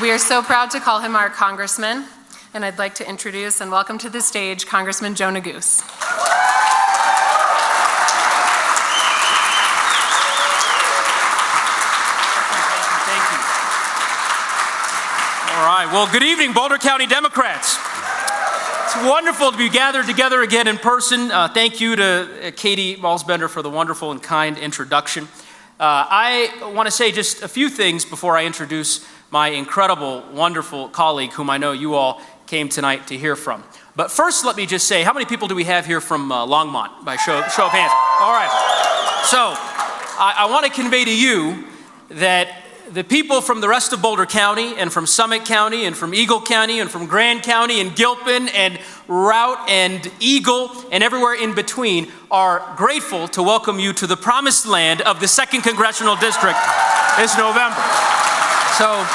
We are so proud to call him our congressman, and I'd like to introduce and welcome to the stage Congressman Joe Neguse. Thank you. All right, well, good evening, Boulder County Democrats. It's wonderful to be gathered together again in person. Thank you to Katie Malsbender for the wonderful and kind introduction. I want to say just a few things before I introduce my incredible, wonderful colleague whom I know you all came tonight to hear from. But first, let me just say, how many people do we have here from Longmont by show of hands? All right. So I want to convey to you that the people from the rest of Boulder County and from Summit County and from Eagle County and from Grand County and Gilpin and Routt and Eagle and everywhere in between are grateful to welcome you to the promised land of the 2nd Congressional District this November. So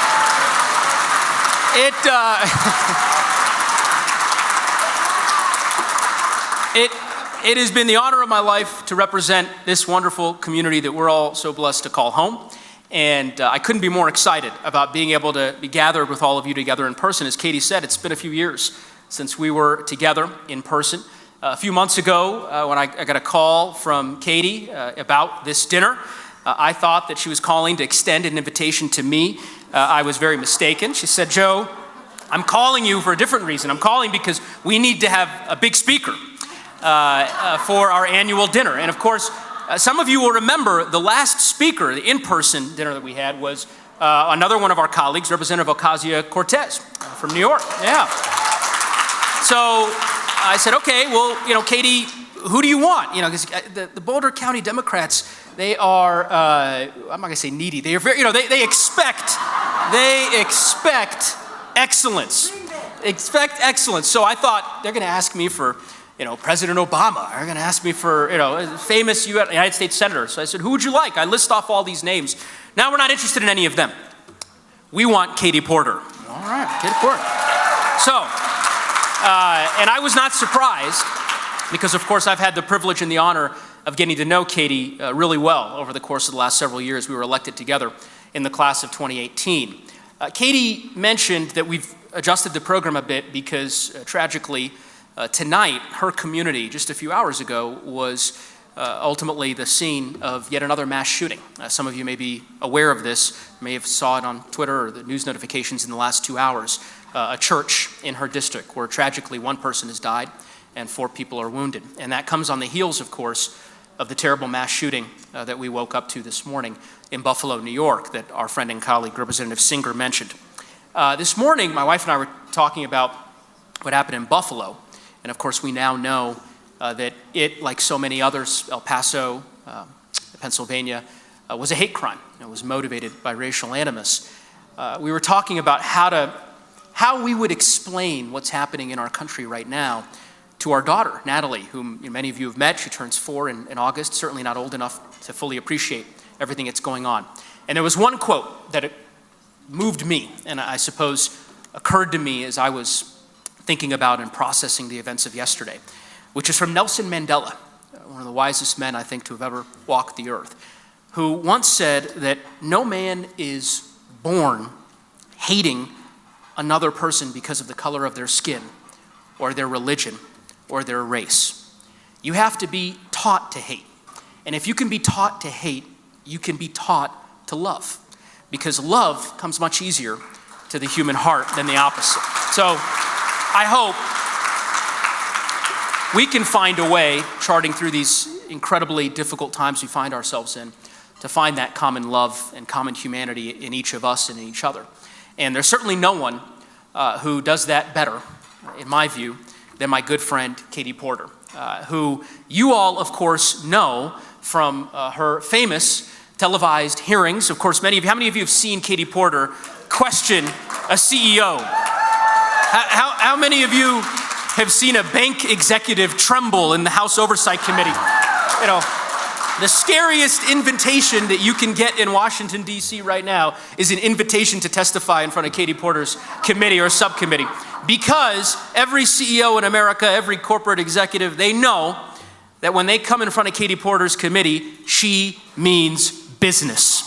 it has been the honor of my life to represent this wonderful community that we're all so blessed to call home. And I couldn't be more excited about being able to be gathered with all of you together in person. As Katie said, it's been a few years since we were together in person. A few months ago, when I got a call from Katie about this dinner, I thought that she was calling to extend an invitation to me. I was very mistaken. She said, Joe, I'm calling you for a different reason. I'm calling because we need to have a big speaker for our annual dinner. And of course, some of you will remember the last speaker, the in-person dinner that we had was another one of our colleagues, Representative Ocasio-Cortez from New York. Yeah. So I said, okay, well, Katie, who do you want? Because the Boulder County Democrats, they are, I'm not gonna say needy. They are very, they expect excellence. Expect excellence. So I thought they're gonna ask me for, President Obama. They're gonna ask me for, famous United States senator. So I said, who would you like? I list off all these names. Now we're not interested in any of them. We want Katie Porter. All right, Katie Porter. So, and I was not surprised because, of course, I've had the privilege and the honor of getting to know Katie really well over the course of the last several years. We were elected together in the class of 2018. Katie mentioned that we've adjusted the program a bit because, tragically, tonight, her community, just a few hours ago, was ultimately the scene of yet another mass shooting. Some of you may be aware of this, may have saw it on Twitter or the news notifications in the last 2 hours. A church in her district where tragically one person has died and 4 people are wounded. And that comes on the heels, of course, of the terrible mass shooting that we woke up to this morning in Buffalo, New York, that our friend and colleague, Representative Singer, mentioned. This morning, my wife and I were talking about what happened in Buffalo. And of course, we now know that it, like so many others, El Paso, Pennsylvania, was a hate crime. It was motivated by racial animus. We were talking about how we would explain what's happening in our country right now to our daughter, Natalie, whom many of you have met. She turns 4 in August, certainly not old enough to fully appreciate everything that's going on. And there was one quote that moved me, and I suppose occurred to me as I was thinking about and processing the events of yesterday, which is from Nelson Mandela, one of the wisest men I think to have ever walked the earth, who once said that no man is born hating another person because of the color of their skin or their religion or their race. You have to be taught to hate. And if you can be taught to hate, you can be taught to love, because love comes much easier to the human heart than the opposite. So I hope we can find a way, charting through these incredibly difficult times we find ourselves in, to find that common love and common humanity in each of us and in each other. And there's certainly no one who does that better, in my view, than my good friend Katie Porter, who you all, of course, know from her famous televised hearings. Of course, how many of you have seen Katie Porter question a CEO? How many of you have seen a bank executive tremble in the House Oversight Committee? The scariest invitation that you can get in Washington, D.C. right now is an invitation to testify in front of Katie Porter's committee or subcommittee. Because every CEO in America, every corporate executive, they know that when they come in front of Katie Porter's committee, she means business.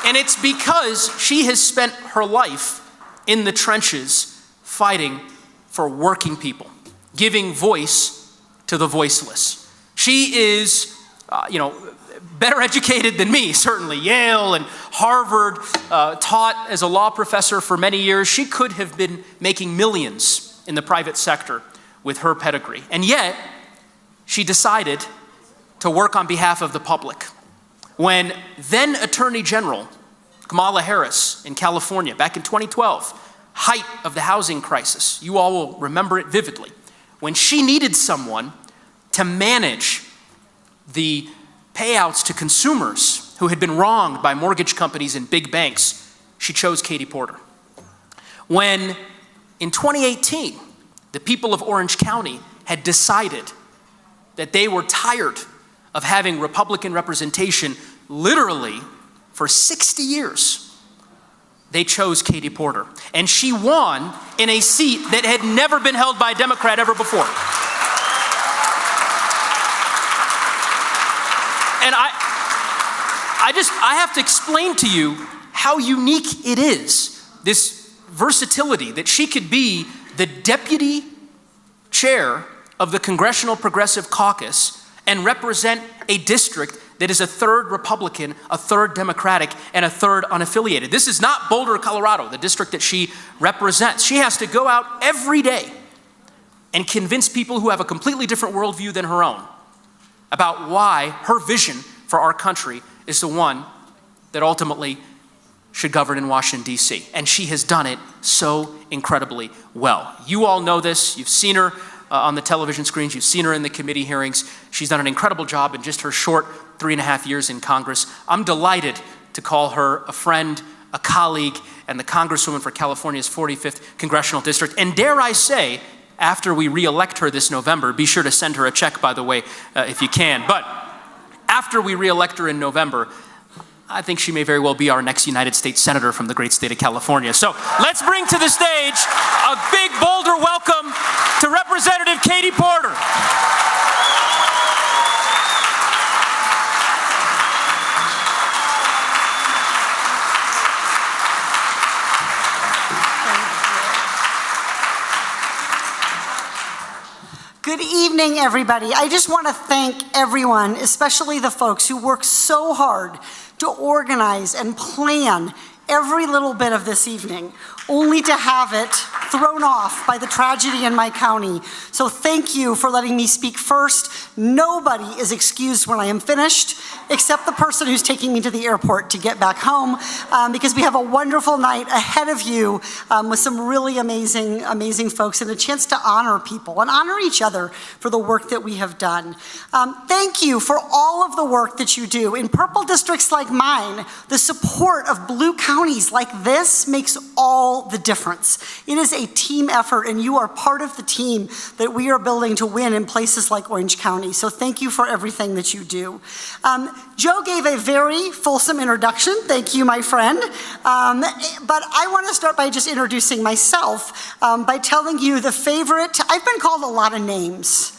And And it's because she has spent her life in the trenches fighting for working people, giving voice to the voiceless. She is, better educated than me, certainly. Yale and Harvard, taught as a law professor for many years. She could have been making millions in the private sector with her pedigree. And yet, she decided to work on behalf of the public. When then Attorney General Kamala Harris in California, back in 2012, height of the housing crisis, you all will remember it vividly, when she needed someone to manage the payouts to consumers who had been wronged by mortgage companies and big banks, she chose Katie Porter. When in 2018, the people of Orange County had decided that they were tired of having Republican representation literally for 60 years, they chose Katie Porter. And she won in a seat that had never been held by a Democrat ever before. And I have to explain to you how unique it is, this versatility, that she could be the deputy chair of the Congressional Progressive Caucus and represent a district that is a third Republican, a third Democratic, and a third unaffiliated. This is not Boulder, Colorado, the district that she represents. She has to go out every day and convince people who have a completely different worldview than her own about why her vision for our country is the one that ultimately should govern in Washington, D.C. And she has done it so incredibly well. You all know this. You've seen her on the television screens. You've seen her in the committee hearings. She's done an incredible job in just her short 3.5 years in Congress. I'm delighted to call her a friend, a colleague, and the Congresswoman for California's 45th Congressional District. And dare I say, after we re-elect her this November, be sure to send her a check, by the way, if you can. But after we re-elect her in November, I think she may very well be our next United States Senator from the great state of California. So let's bring to the stage a big Boulder welcome to Representative Katie Porter. Good evening, everybody. I just want to thank everyone, especially the folks who work so hard to organize and plan every little bit of this evening, only to have it thrown off by the tragedy in my county. So thank you for letting me speak first. Nobody is excused when I am finished, except the person who's taking me to the airport to get back home, because we have a wonderful night ahead of you with some really amazing, amazing folks and a chance to honor people and honor each other for the work that we have done. Thank you for all of the work that you do. In purple districts like mine, the support of blue counties like this makes all the difference. It is a team effort, and you are part of the team that we are building to win in places like Orange County. So thank you for everything that you do. Joe gave a very fulsome introduction. Thank you, my friend. But I want to start by just introducing myself by telling you the favorite. I've been called a lot of names.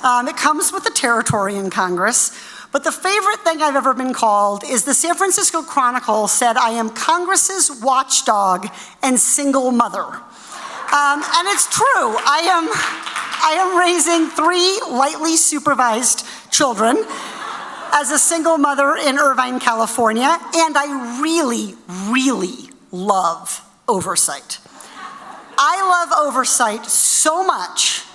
It comes with the territory in Congress. But the favorite thing I've ever been called is the San Francisco Chronicle said I am Congress's watchdog and single mother. And it's true. I am raising 3 lightly supervised children as a single mother in Irvine, California, and I really, really love oversight. I love oversight so much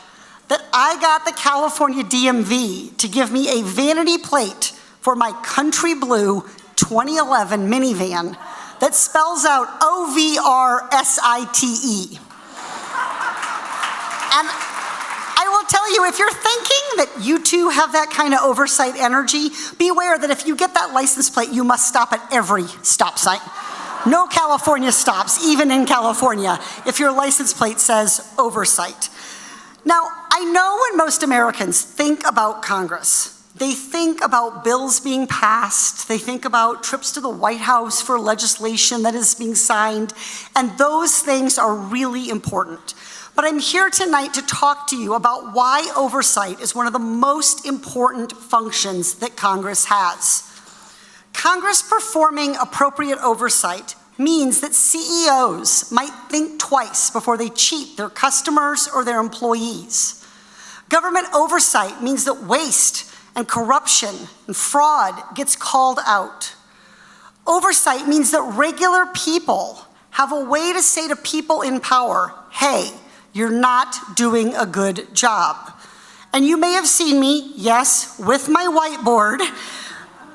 that I got the California DMV to give me a vanity plate for my Country Blue 2011 minivan that spells out OVRSITE. And I will tell you, if you're thinking that you too have that kind of oversight energy, beware that if you get that license plate, you must stop at every stop sign. No California stops, even in California, if your license plate says oversight. Now, I know when most Americans think about Congress, they think about bills being passed, they think about trips to the White House for legislation that is being signed, and those things are really important. But I'm here tonight to talk to you about why oversight is one of the most important functions that Congress has. Congress performing appropriate oversight means that CEOs might think twice before they cheat their customers or their employees. Government oversight means that waste and corruption and fraud gets called out. Oversight means that regular people have a way to say to people in power, hey, you're not doing a good job. And you may have seen me, yes, with my whiteboard,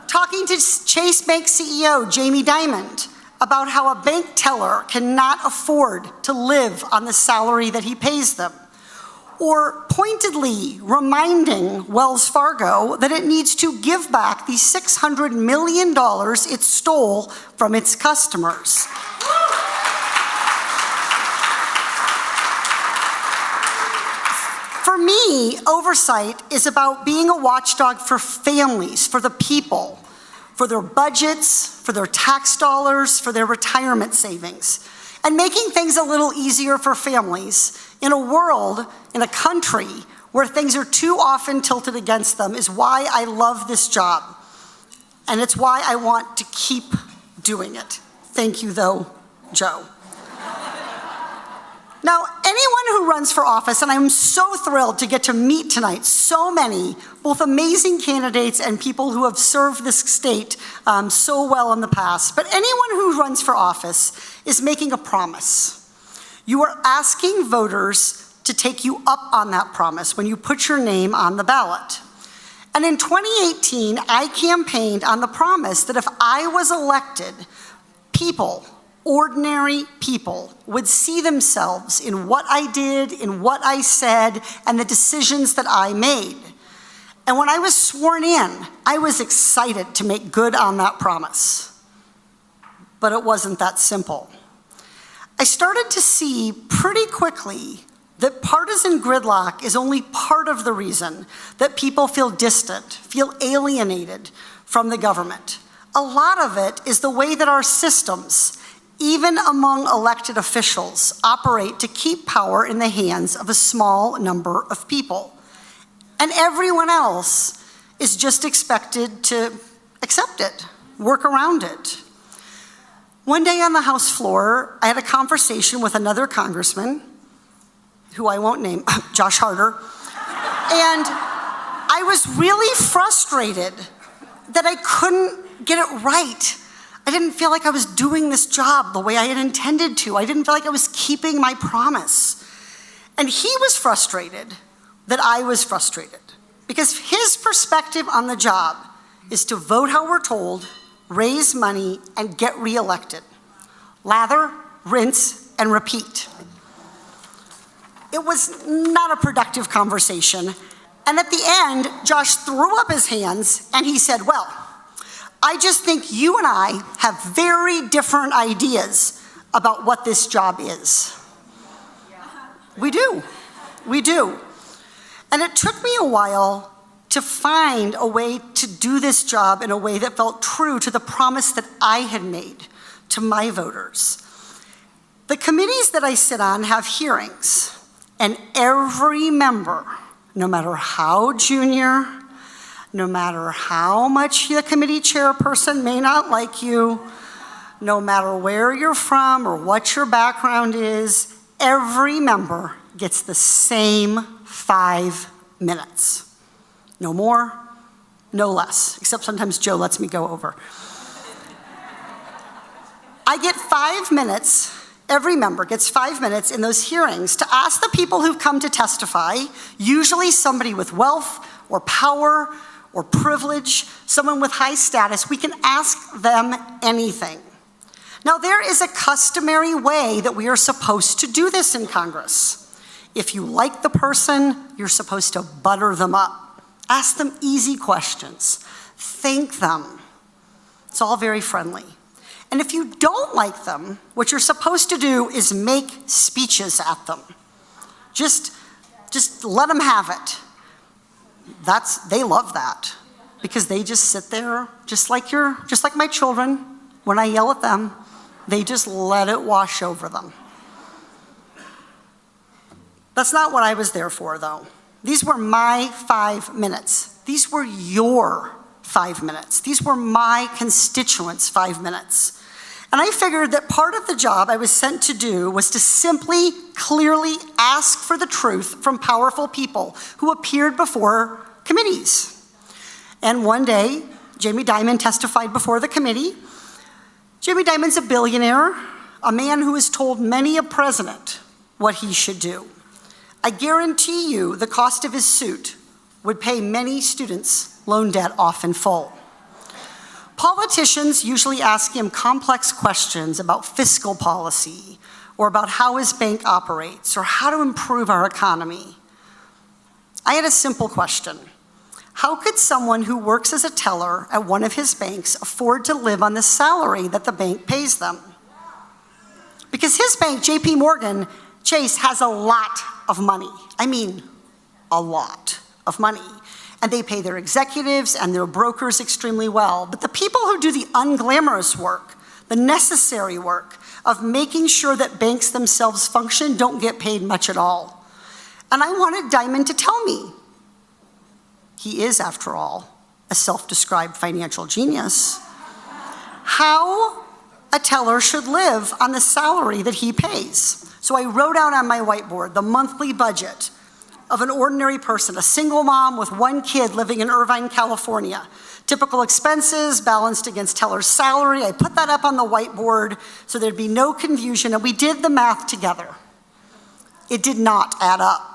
talking to Chase Bank CEO Jamie Dimon about how a bank teller cannot afford to live on the salary that he pays them, or pointedly reminding Wells Fargo that it needs to give back the $600 million it stole from its customers. For me, oversight is about being a watchdog for families, for the people, for their budgets, for their tax dollars, for their retirement savings, and making things a little easier for families in a world, in a country where things are too often tilted against them is why I love this job. And it's why I want to keep doing it. Thank you, though, Joe. Now, anyone who runs for office, and I'm so thrilled to get to meet tonight so many, both amazing candidates and people who have served this state so well in the past, but anyone who runs for office is making a promise. You are asking voters to take you up on that promise when you put your name on the ballot. And in 2018, I campaigned on the promise that if I was elected, people, ordinary people, would see themselves in what I did, in what I said, and the decisions that I made. And when I was sworn in, I was excited to make good on that promise. But it wasn't that simple. I started to see pretty quickly that partisan gridlock is only part of the reason that people feel distant, feel alienated from the government. A lot of it is the way that our systems, even among elected officials, operate to keep power in the hands of a small number of people. And everyone else is just expected to accept it, work around it. One day on the House floor, I had a conversation with another congressman, who I won't name, Josh Harder, and I was really frustrated that I couldn't get it right. I didn't feel like I was doing this job the way I had intended to. I didn't feel like I was keeping my promise. And he was frustrated that I was frustrated because his perspective on the job is to vote how we're told, raise money, and get reelected. Lather, rinse, and repeat. It was not a productive conversation. And at the end, Josh threw up his hands and he said, well, I just think you and I have very different ideas about what this job is. We do. We do. And it took me a while to find a way to do this job in a way that felt true to the promise that I had made to my voters. The committees that I sit on have hearings, and every member, no matter how junior, no matter how much the committee chairperson may not like you, no matter where you're from or what your background is, every member gets the same 5 minutes. No more, no less, except sometimes Joe lets me go over. I get 5 minutes, every member gets 5 minutes in those hearings to ask the people who've come to testify, usually somebody with wealth or power or privilege, someone with high status, we can ask them anything. Now, there is a customary way that we are supposed to do this in Congress. If you like the person, you're supposed to butter them up. Ask them easy questions. Thank them. It's all very friendly. And if you don't like them, what you're supposed to do is make speeches at them. Just let them have it. They love that because they just sit there just like my children. When I yell at them, they just let it wash over them. That's not what I was there for, though. These were my 5 minutes. These were your 5 minutes. These were my constituents' 5 minutes. And I figured that part of the job I was sent to do was to simply, clearly ask for the truth from powerful people who appeared before committees. And one day, Jamie Dimon testified before the committee. Jamie Dimon's a billionaire, a man who has told many a president what he should do. I guarantee you the cost of his suit would pay many students' loan debt off in full. Politicians usually ask him complex questions about fiscal policy or about how his bank operates or how to improve our economy. I had a simple question. How could someone who works as a teller at one of his banks afford to live on the salary that the bank pays them? Because his bank, JP Morgan Chase, has a lot of money. I mean, a lot of money. And they pay their executives and their brokers extremely well. But the people who do the unglamorous work, the necessary work of making sure that banks themselves function, don't get paid much at all. And I wanted Dimon to tell me. He is, after all, a self-described financial genius. How a teller should live on the salary that he pays. So I wrote out on my whiteboard the monthly budget of an ordinary person, a single mom with one kid living in Irvine, California. Typical expenses balanced against teller's salary. I put that up on the whiteboard so there'd be no confusion, and we did the math together. It did not add up.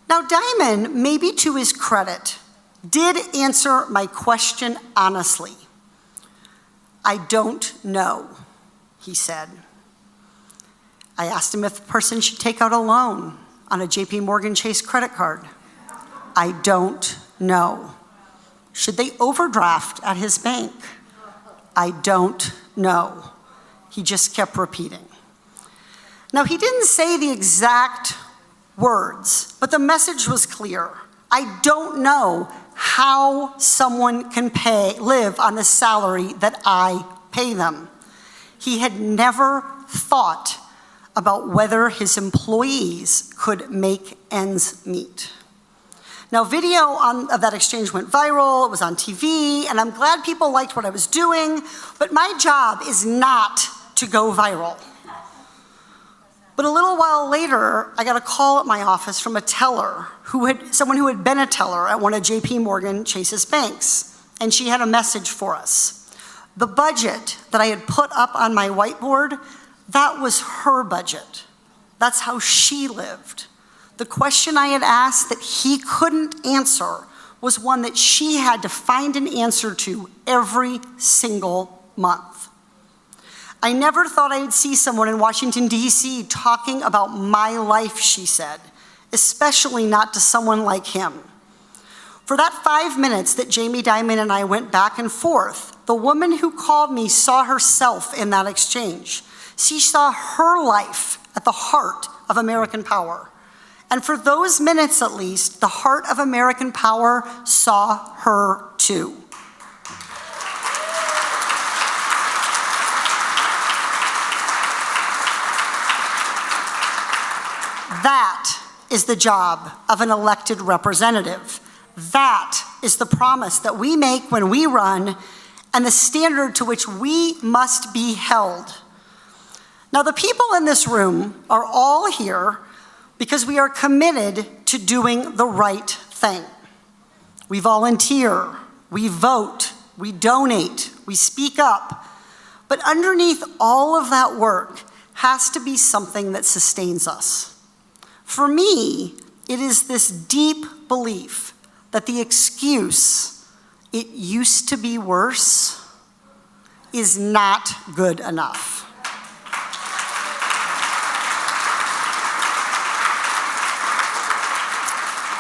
Now, Dimon, maybe to his credit, did answer my question honestly. I don't know, he said. I asked him if the person should take out a loan on a JP Morgan Chase credit card. I don't know. Should they overdraft at his bank? I don't know. He just kept repeating. Now, he didn't say the exact words, but the message was clear. I don't know how someone can live on the salary that I pay them. He had never thought about whether his employees could make ends meet. Now, video of that exchange went viral, it was on TV, and I'm glad people liked what I was doing, but my job is not to go viral. But a little while later, I got a call at my office from a teller, someone who had been a teller at one of JP Morgan Chase's banks, and she had a message for us. The budget that I had put up on my whiteboard, that was her budget. That's how she lived. The question I had asked that he couldn't answer was one that she had to find an answer to every single month. I never thought I'd see someone in Washington, D.C. talking about my life, she said, especially not to someone like him. For that 5 minutes that Jamie Dimon and I went back and forth, the woman who called me saw herself in that exchange. She saw her life at the heart of American power. And for those minutes at least, the heart of American power saw her too. That is the job of an elected representative. That is the promise that we make when we run and the standard to which we must be held. Now, the people in this room are all here because we are committed to doing the right thing. We volunteer, we vote, we donate, we speak up. But underneath all of that work has to be something that sustains us. For me, it is this deep belief that the excuse, "it used to be worse," is not good enough.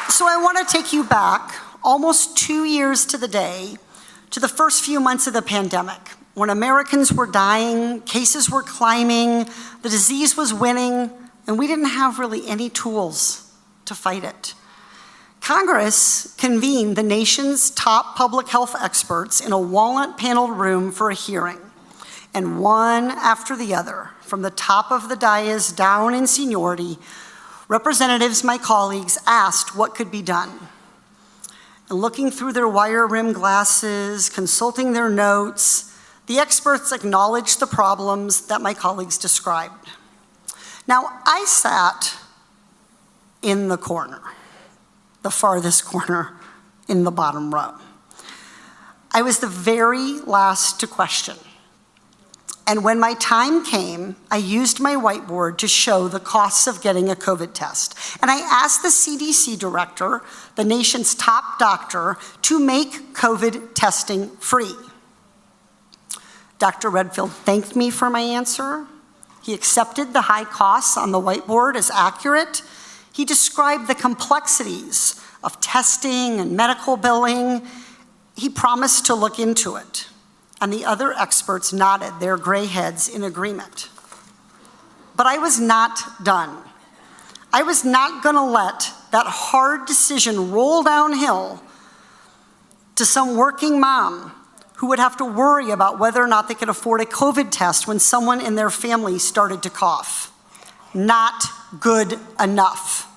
So I want to take you back almost 2 years to the day to the first few months of the pandemic, when Americans were dying, cases were climbing, the disease was winning, and we didn't have really any tools to fight it. Congress convened the nation's top public health experts in a walnut-paneled room for a hearing, and one after the other, from the top of the dais down in seniority, representatives, my colleagues, asked what could be done. and looking through their wire rim glasses, consulting their notes, the experts acknowledged the problems that my colleagues described. Now, I sat in the corner, the farthest corner in the bottom row. I was the very last to question. And when my time came, I used my whiteboard to show the costs of getting a COVID test. And I asked the CDC director, the nation's top doctor, to make COVID testing free. Dr. Redfield thanked me for my answer. He accepted the high costs on the whiteboard as accurate. He described the complexities of testing and medical billing. He promised to look into it. And the other experts nodded their gray heads in agreement. But I was not done. I was not going to let that hard decision roll downhill to some working mom who would have to worry about whether or not they could afford a COVID test when someone in their family started to cough. Not good enough,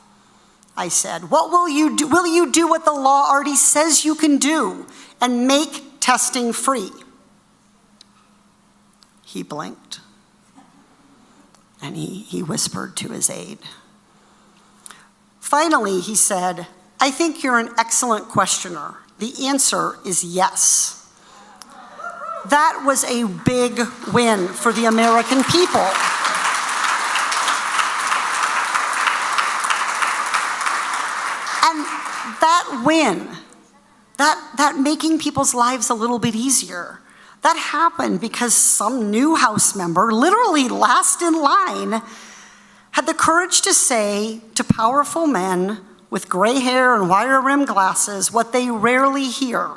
I said. What will you do? Will you do what the law already says you can do and make testing free? He blinked, and he whispered to his aide. Finally, he said, I think you're an excellent questioner. The answer is yes. That was a big win for the American people. And that win, that making people's lives a little bit easier, that happened because some new House member, literally last in line, had the courage to say to powerful men with gray hair and wire rim glasses what they rarely hear,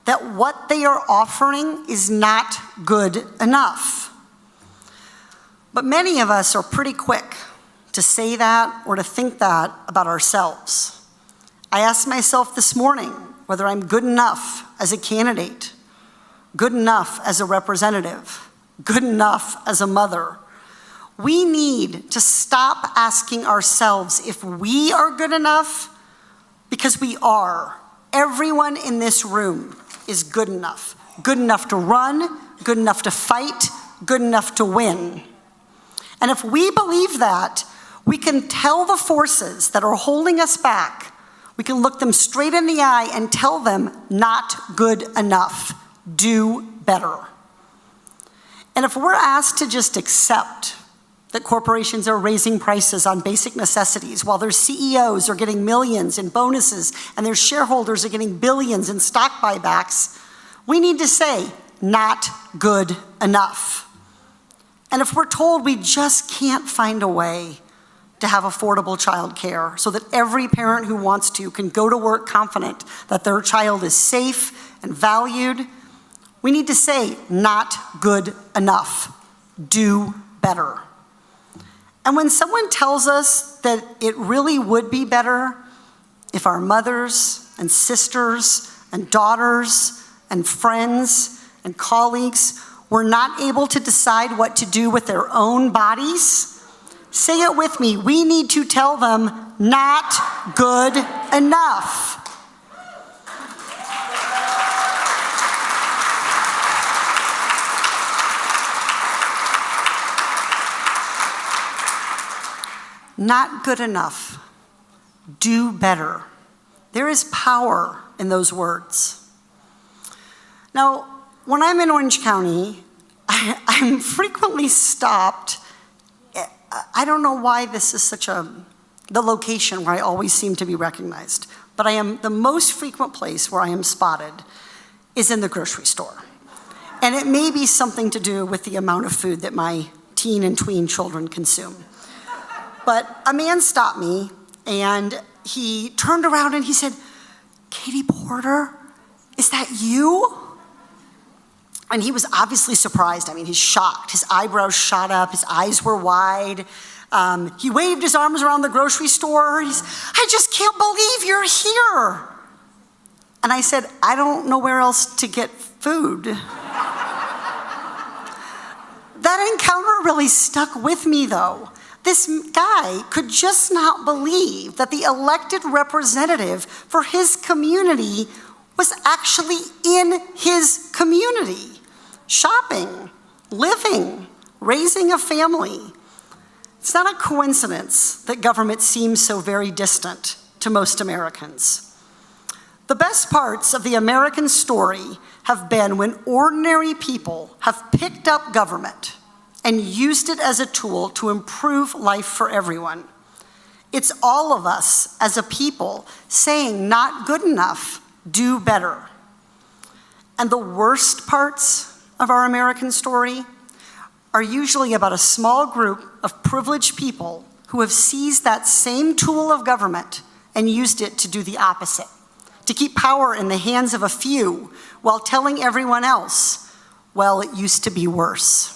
that what they are offering is not good enough. But many of us are pretty quick to say that or to think that about ourselves. I asked myself this morning whether I'm good enough as a candidate, good enough as a representative, good enough as a mother. We need to stop asking ourselves if we are good enough, because we are. Everyone in this room is good enough. Good enough to run, good enough to fight, good enough to win. And if we believe that, we can tell the forces that are holding us back, we can look them straight in the eye and tell them, not good enough. Do better. And if we're asked to just accept that corporations are raising prices on basic necessities while their CEOs are getting millions in bonuses and their shareholders are getting billions in stock buybacks, we need to say, not good enough. And if we're told we just can't find a way to have affordable childcare so that every parent who wants to can go to work confident that their child is safe and valued, we need to say, not good enough. Do better. And when someone tells us that it really would be better if our mothers and sisters and daughters and friends and colleagues were not able to decide what to do with their own bodies, say it with me, we need to tell them, not good enough. Not good enough. Do better. There is power in those words. Now, when I'm in Orange County, I'm frequently stopped. I don't know why this is the location where I always seem to be recognized, but the most frequent place where I am spotted is in the grocery store. And it may be something to do with the amount of food that my teen and tween children consume. But a man stopped me, and he turned around and he said, Katie Porter, is that you? And he was obviously surprised. I mean, he's shocked. His eyebrows shot up. His eyes were wide. He waved his arms around the grocery store. I just can't believe you're here. And I said, I don't know where else to get food. That encounter really stuck with me, though. This guy could just not believe that the elected representative for his community was actually in his community, shopping, living, raising a family. It's not a coincidence that government seems so very distant to most Americans. The best parts of the American story have been when ordinary people have picked up government and used it as a tool to improve life for everyone. It's all of us as a people saying, not good enough, do better. And the worst parts of our American story are usually about a small group of privileged people who have seized that same tool of government and used it to do the opposite, to keep power in the hands of a few while telling everyone else, well, it used to be worse.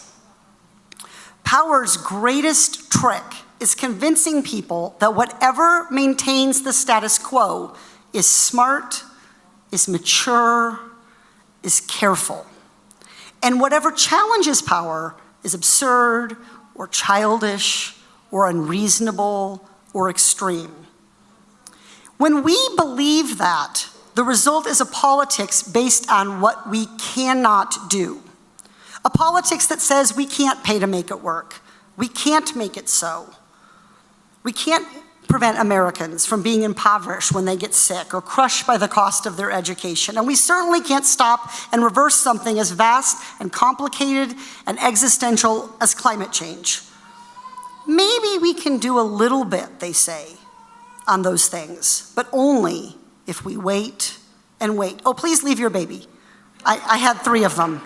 Power's greatest trick is convincing people that whatever maintains the status quo is smart, is mature, is careful. And whatever challenges power is absurd or childish or unreasonable or extreme. When we believe that, the result is a politics based on what we cannot do. A politics that says we can't pay to make it work. We can't make it so. We can't prevent Americans from being impoverished when they get sick or crushed by the cost of their education. And we certainly can't stop and reverse something as vast and complicated and existential as climate change. Maybe we can do a little bit, they say, on those things, but only if we wait and wait. Oh, please leave your baby. I had 3 of them.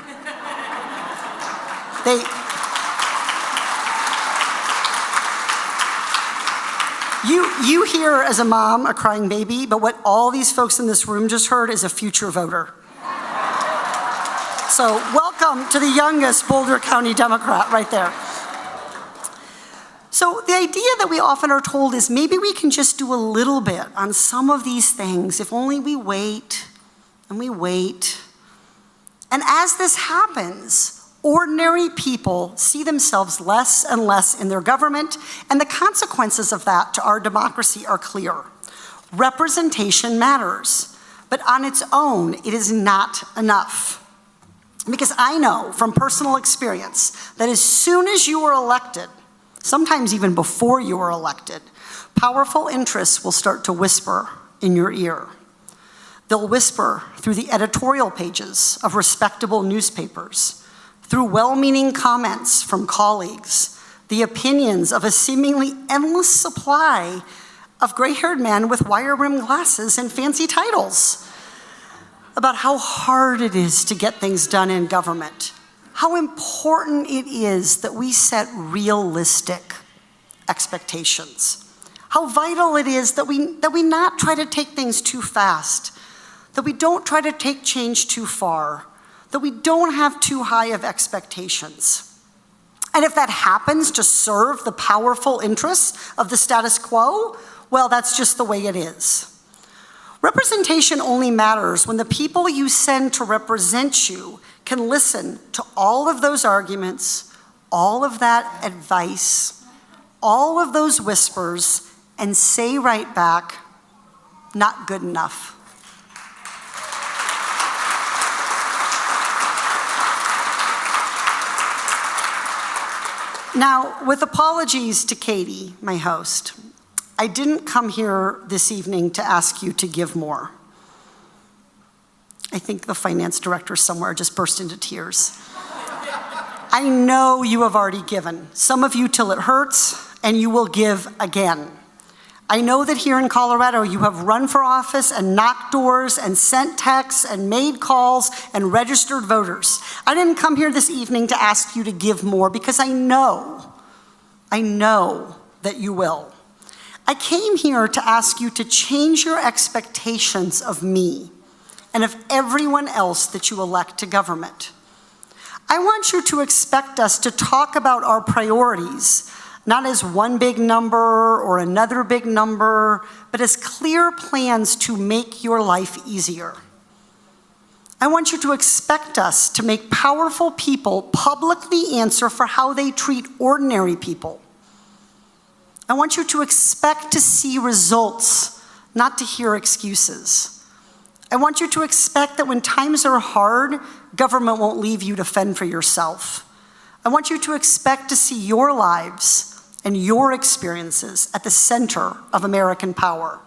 You hear as a mom a crying baby, but what all these folks in this room just heard is a future voter. So welcome to the youngest Boulder County Democrat right there. So the idea that we often are told is maybe we can just do a little bit on some of these things if only we wait and we wait. And as this happens, ordinary people see themselves less and less in their government, and the consequences of that to our democracy are clear. Representation matters, but on its own, it is not enough. Because I know from personal experience that as soon as you are elected, sometimes even before you are elected, powerful interests will start to whisper in your ear. They'll whisper through the editorial pages of respectable newspapers, through well-meaning comments from colleagues, the opinions of a seemingly endless supply of gray-haired men with wire-rimmed glasses and fancy titles about how hard it is to get things done in government, how important it is that we set realistic expectations, how vital it is that we not try to take things too fast, that we don't try to take change too far, that we don't have too high of expectations. And if that happens to serve the powerful interests of the status quo, well, that's just the way it is. Representation only matters when the people you send to represent you can listen to all of those arguments, all of that advice, all of those whispers, and say right back, not good enough. Now, with apologies to Katie, my host, I didn't come here this evening to ask you to give more. I think the finance director somewhere just burst into tears. I know you have already given, some of you till it hurts, and you will give again. I know that here in Colorado, you have run for office and knocked doors and sent texts and made calls and registered voters. I didn't come here this evening to ask you to give more because I know that you will. I came here to ask you to change your expectations of me and of everyone else that you elect to government. I want you to expect us to talk about our priorities, not as one big number or another big number, but as clear plans to make your life easier. I want you to expect us to make powerful people publicly answer for how they treat ordinary people. I want you to expect to see results, not to hear excuses. I want you to expect that when times are hard, government won't leave you to fend for yourself. I want you to expect to see your lives and your experiences at the center of American power.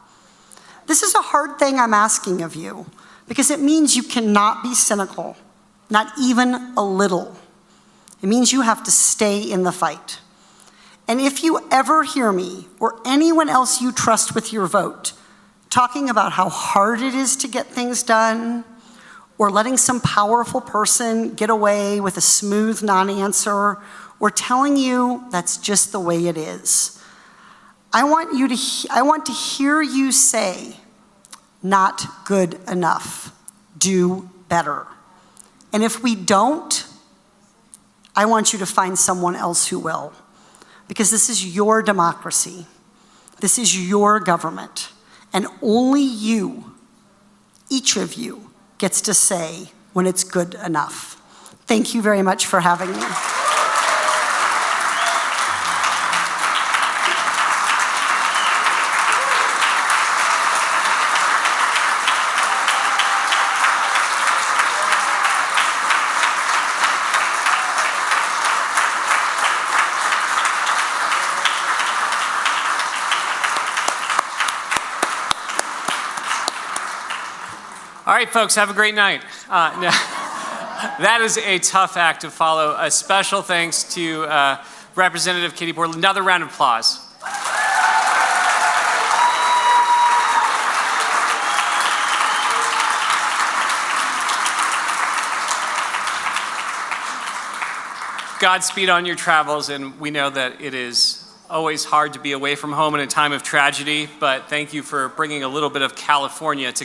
This is a hard thing I'm asking of you because it means you cannot be cynical, not even a little. It means you have to stay in the fight. And if you ever hear me or anyone else you trust with your vote talking about how hard it is to get things done, or letting some powerful person get away with a smooth non-answer, or telling you that's just the way it is, I want to hear you say, not good enough, do better. And if we don't, I want you to find someone else who will. Because this is your democracy. This is your government. And only you, each of you, gets to say when it's good enough. Thank you very much for having me. All right, folks, have a great night. No, that is a tough act to follow. A special thanks to Representative Katie Boulder. Another round of applause. Godspeed on your travels, and we know that it is always hard to be away from home in a time of tragedy, but thank you for bringing a little bit of California to